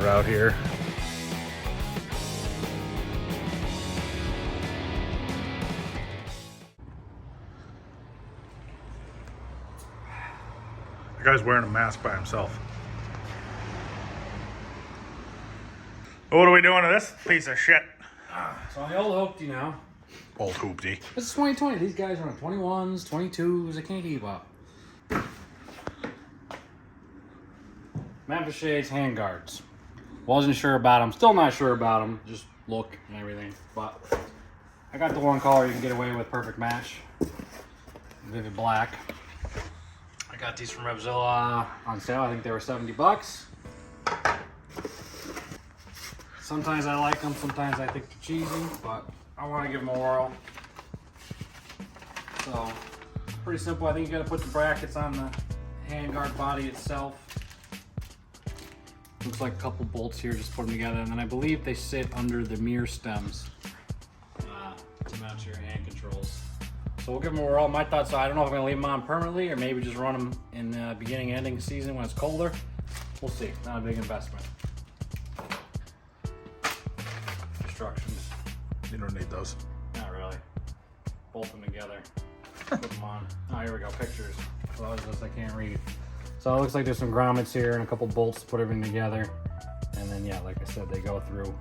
out here. The guy's wearing a mask by himself. What are we doing to this piece of shit? So on the old Hoopty now. Old Hoopty. This is 2020. These guys are on 21s, 22s. I can't keep up. Memphis Shades Handguards. Wasn't sure about them. Still not sure about them. Just look and everything. But I got the one color you can get away with. Perfect match. Vivid black. I got these from Revzilla on sale. I think they were 70 bucks. Sometimes I like them. Sometimes I think they're cheesy. But I want to give them a whirl. So, pretty simple. I think you got to put the brackets on the handguard body itself. Looks like a couple bolts here, just put them together. And then I believe they sit under the mirror stems to mount your hand controls. So we'll give them a whirl. My thoughts are, I don't know if I'm going to leave them on permanently or maybe just run them in the beginning and ending season when it's colder. We'll see. Not a big investment. Instructions. You don't need those. Not really. Bolt them together. Put them on. Oh, here we go. Pictures. A lot of this I can't read. So it looks like there's some grommets here and a couple bolts to put everything together. And then, yeah, like I said, they go through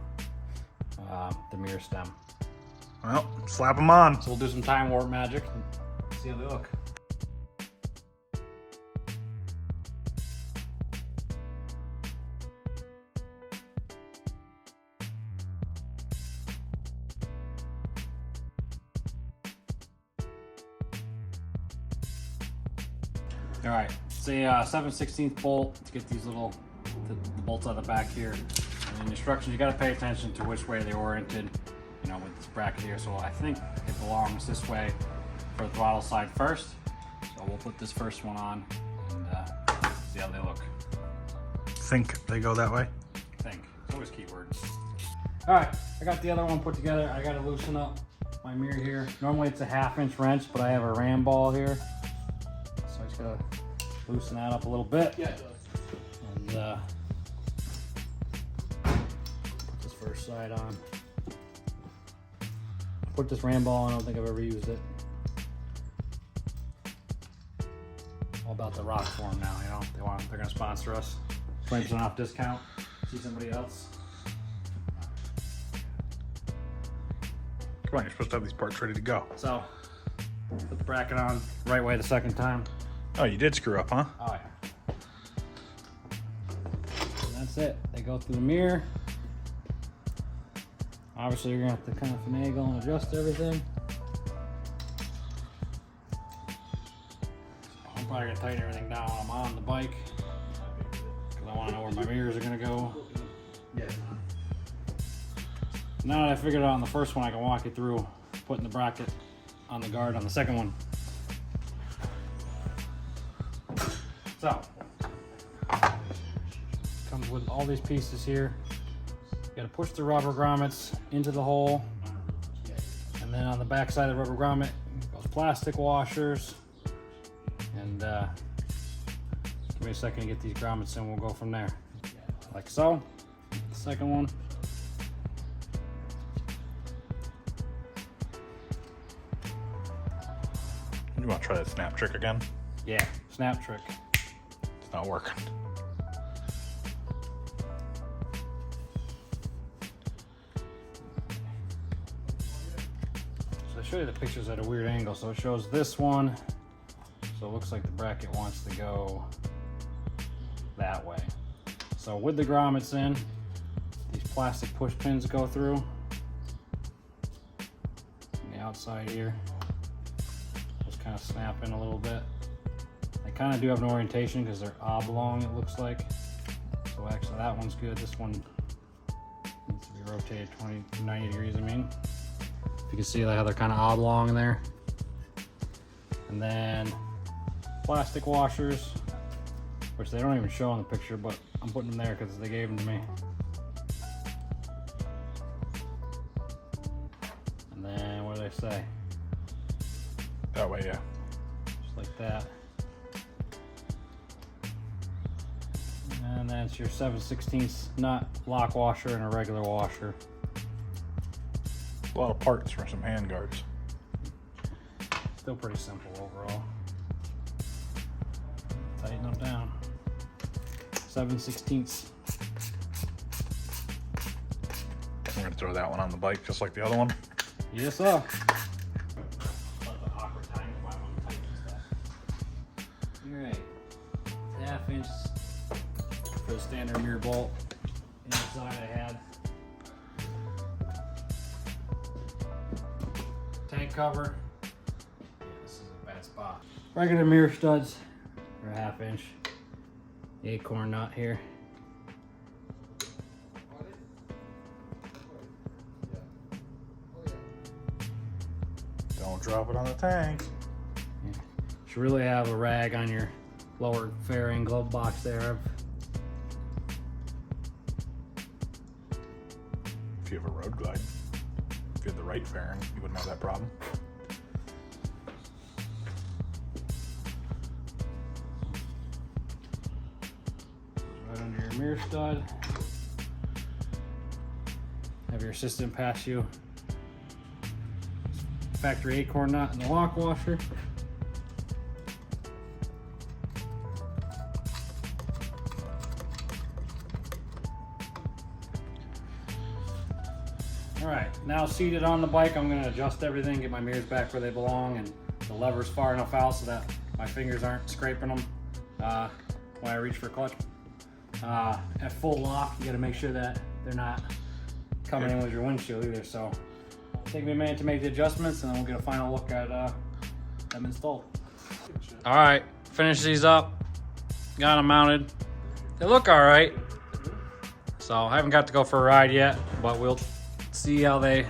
the mirror stem. Well, slap them on. So we'll do some time warp magic and see how they look. All right, it's a 7/16 bolt to get these little the bolts out of the back here. And in the instructions, you got to pay attention to which way they're oriented, you know, with this bracket here. So I think it belongs this way for the throttle side first. So we'll put this first one on and see how they look. Think they go that way? Think. It's always keywords. All right, I got the other one put together. I got to loosen up my mirror here. Normally it's a 1/2-inch wrench, but I have a ram ball here. So I just gotta loosen that up a little bit. Yeah, it does. And put this first side on. Put this ram ball on. I don't think I've ever used it. All about the rock form now, you know. They're gonna sponsor us. 20% off discount. See somebody else. Come on, you're supposed to have these parts ready to go. So put the bracket on right way the second time. Oh, you did screw up, huh? Oh yeah. And that's it. They go through the mirror. Obviously you're gonna have to kind of finagle and adjust everything. I'm probably gonna tighten everything down when I'm on the bike. Because I wanna know where my mirrors are gonna go. Now that I figured it out on the first one, I can walk you through putting the bracket on the guard on the second one. So, comes with all these pieces here. You gotta push the rubber grommets into the hole. And then on the back side of the rubber grommet goes plastic washers. And give me a second to get these grommets in, we'll go from there. Like so. The second one. You want to try that snap trick again? Yeah, snap trick. It's not working. So I show you the pictures at a weird angle. So it shows this one. So it looks like the bracket wants to go that way. So with the grommets in, these plastic push pins go through on the outside here. Just kind of snap in a little bit. They kind of do have an orientation because they're oblong, it looks like. So actually that one's good. This one needs to be rotated 90 degrees, I mean. You can see how they're kind of oblong there. And then plastic washers, which they don't even show in the picture, but I'm putting them there because they gave them to me. And then what do they say? That way, yeah. Just like that. And And that's your 7/16 nut lock washer and a regular washer. A lot of parts for some handguards. Still pretty simple overall. Tighten them down. 7/16. I'm gonna throw that one on the bike just like the other one. Yes, sir. Alright. 1/2 inch for the standard mirror bolt. Inside I had tank cover. Yeah, this is a bad spot. Regular mirror studs for 1/2 inch. The acorn nut here. Don't drop it on the tank. Yeah. Should really have a rag on your lower fairing glove box there. If you have a road glide, if you had the right fairing, you wouldn't have that problem. Right under your mirror stud. Have your assistant pass you factory acorn nut and the lock washer. Alright, now seated on the bike, I'm going to adjust everything, get my mirrors back where they belong, and the levers far enough out so that my fingers aren't scraping them when I reach for clutch. At full lock, you got to make sure that they're not coming in with your windshield either. So take me a minute to make the adjustments, and then we'll get a final look at them installed. All right, finish these up, got them mounted. They look all right. So I haven't got to go for a ride yet, but we'll see how they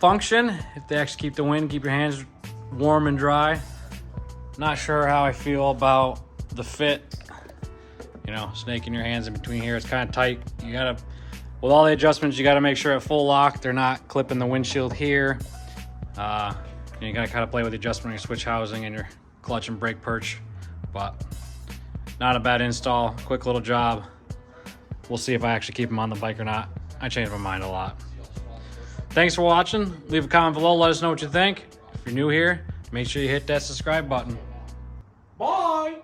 function. If they actually keep the wind, keep your hands warm and dry. Not sure how I feel about the fit. You know, snaking your hands in between here, it's kind of tight. You gotta, with all the adjustments, you gotta make sure at full lock they're not clipping the windshield here. And you gotta kind of play with the adjustment on your switch housing and your clutch and brake perch. But not a bad install, quick little job. We'll see if I actually keep them on the bike or not. I changed my mind a lot. Thanks for watching. Leave a comment below, let us know what you think. If you're new here, make sure you hit that subscribe button. Bye!